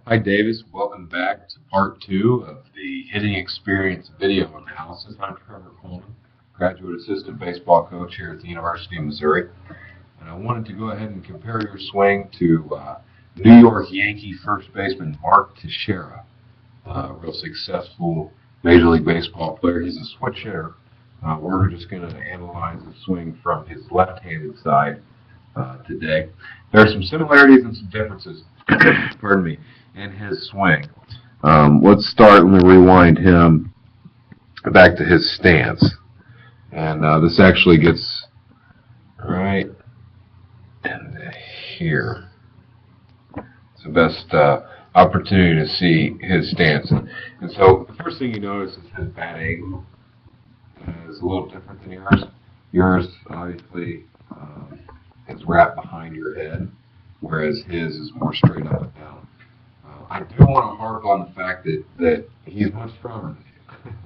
Hi Davis, welcome back to part two of the hitting experience video analysis. I'm Trevor Coleman, graduate assistant baseball coach here at the University of Missouri. And I wanted to go ahead and compare your swing to New York Yankee first baseman Mark Teixeira, a real successful Major League Baseball player. He's a switch hitter. We're just going to analyze the swing from his left-handed side today. There are some similarities and some differences, pardon me, in his swing. Let's start, let me rewind him back to his stance. And this actually gets right in here. It's the best opportunity to see his stance. And so the first thing you notice is his bat angle is a little different than yours. Yours, obviously, is wrapped behind your head, whereas his is more straight up and down. I do want to harp on the fact that he's much stronger than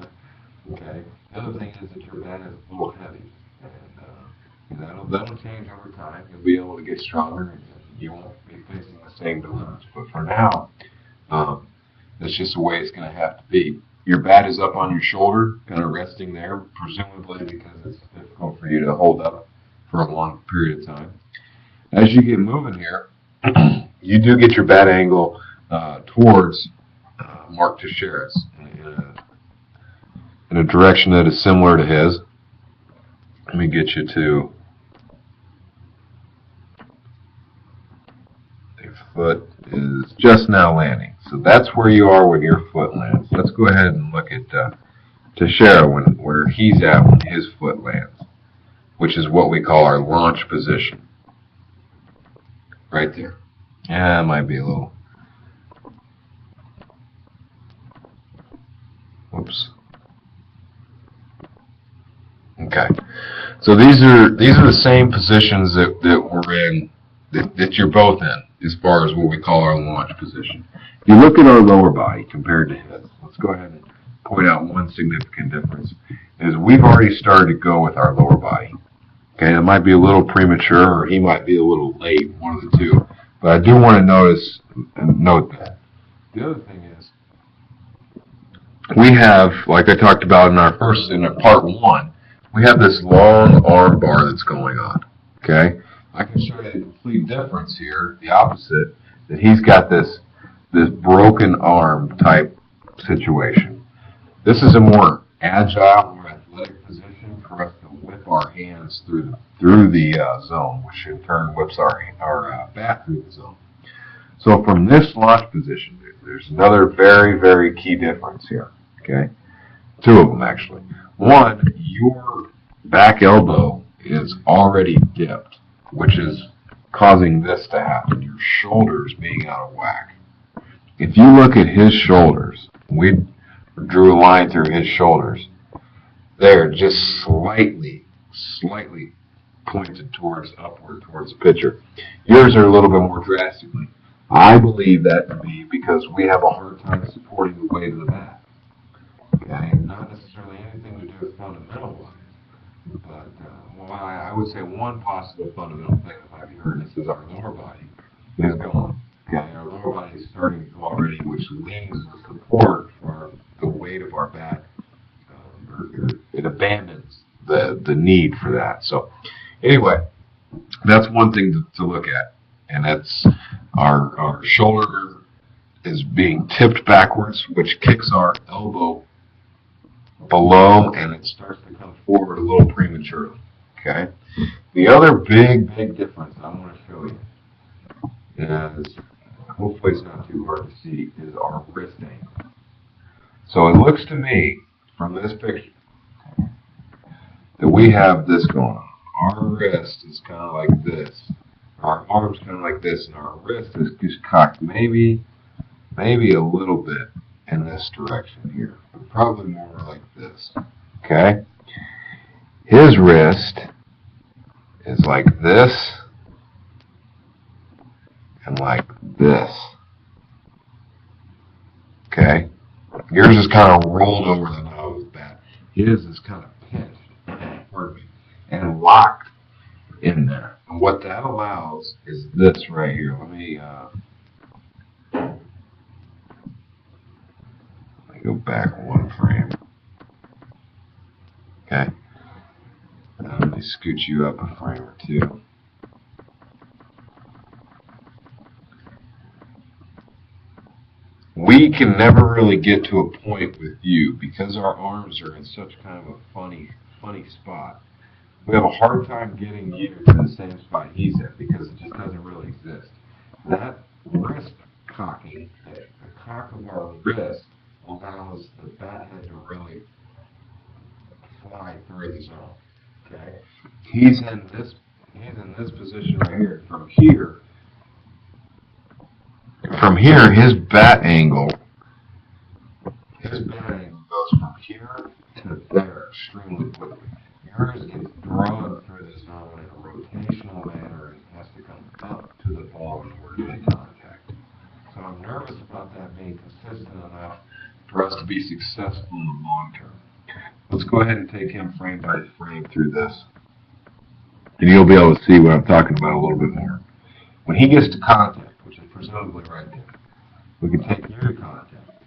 you. Okay. The other thing is that your bat is a little heavy, and that'll change over time. You'll be able to get stronger, and you won't be facing the same dilemmas. But for now, that's just the way it's going to have to be. Your bat is up on your shoulder, kind of resting there, presumably because it's difficult for you to hold up for a long period of time. As you get moving here, you do get your bat angle towards Mark Teixeira's in a direction that is similar to his. Let me get you to your foot is just now landing. So that's where you are when your foot lands. Let's go ahead and look at Teixeira where he's at when his foot lands, which is what we call our launch position. Right there. Yeah, it might be a little. Whoops. Okay. So these are the same positions that we're in, that you're both in, as far as what we call our launch position. If you look at our lower body compared to his, let's go ahead and point out one significant difference, is we've already started to go with our lower body. Okay, it might be a little premature, or he might be a little late, one of the two. But I do want to note that. The other thing is, we have, like I talked about in our part one, we have this long arm bar that's going on. Okay, I can show you the complete difference here, the opposite, that he's got this broken arm type situation. This is a more agile, more athletic position for us to whip our hands through the zone, which in turn whips our bat through the zone. So from this launch position, there's another very, very key difference here. Okay, two of them actually. One, your back elbow is already dipped, which is causing this to happen. Your shoulders being out of whack. If you look at his shoulders, we drew a line through his shoulders. They're just slightly pointed upward towards the pitcher. Yours are a little bit more drastically. I believe that to be because we have a hard time supporting the weight of the bat. Okay, not necessarily anything to do with fundamental-wise, but I would say one possible fundamental thing that might be hurting us is our lower body is gone. Okay, our lower body is starting to go already, which leaves the support for the weight of our bat. It abandons the need for that. So anyway, that's one thing to look at, and that's our shoulder is being tipped backwards, which kicks our elbow below, and it starts to come forward a little prematurely. Okay. The other big difference I want to show you is, hopefully it's not too hard to see, is our wrist angle. So it looks to me from this picture that we have this going on. Our wrist is kind of like this. Our arm's kind of like this, and our wrist is just cocked maybe a little bit in this direction here, but probably more like this. Okay? His wrist is like this and like this. Okay? Yours is kind of rolled over the nose bat. His is kind of pinched, pardon me, and locked in there. And what that allows is this right here. Let me go back one frame. Okay. Let me scoot you up a frame or two. We can never really get to a point with you because our arms are in such kind of a funny spot. We have a hard time getting you to the same spot he's at because it just doesn't really exist. That wrist cocking, the cock of our wrist, allows the bat head to really fly through the zone. Okay, he's in this position right here. From here, his bat angle goes from here to there extremely quickly. Yours gets drawn through the zone in a rotational manner and has to come up to the ball in order to make contact. So I'm nervous about that being consistent enough for us to be successful in the long term. Let's go ahead and take him frame by frame through this. And you'll be able to see what I'm talking about a little bit more. When he gets to contact, which is presumably right there, we can take you to contact.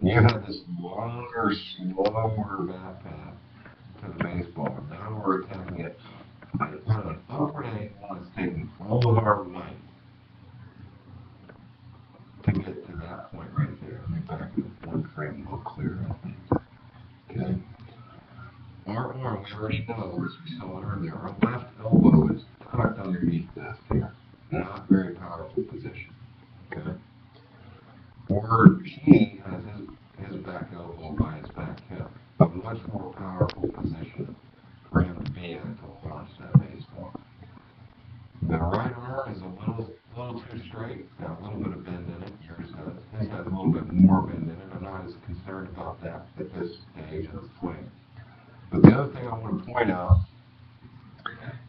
You have this longer, slower bat path to the baseball. Now we're attempting it at an upward angle that's taking all of our might to get to that point right there. Let me back up one frame a little clearer, I think. Okay. Our arm, we already know, as we saw earlier, our left elbow is tucked underneath this here. Not very powerful position. Okay. Or he has his back elbow by his back hip. A much more powerful position for him to be in to launch that baseball. The right arm is a little too straight. It's got a little bit of bend in it. Yours has a little bit more bend in it. I'm not as concerned about that at this stage of the swing. But the other thing I want to point out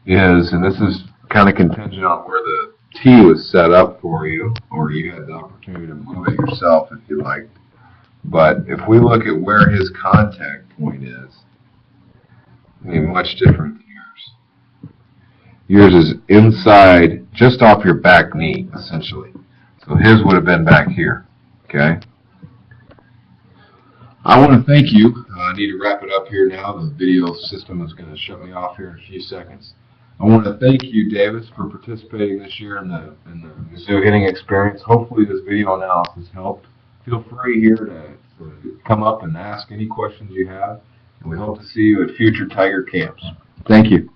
is, and this is kind of contingent on where the tee was set up for you, or you had the opportunity to move it yourself if you liked. But if we look at where his contact point is, I mean, much different than yours. Yours is inside, just off your back knee, essentially. So his would have been back here, okay? I want to thank you. I need to wrap it up here now. The video system is going to shut me off here in a few seconds. I want to thank you, Davis, for participating this year in the Mizzou hitting experience. Hopefully this video analysis helped. Feel free here to come up and ask any questions you have. And we hope to see you at future Tiger camps. Thank you.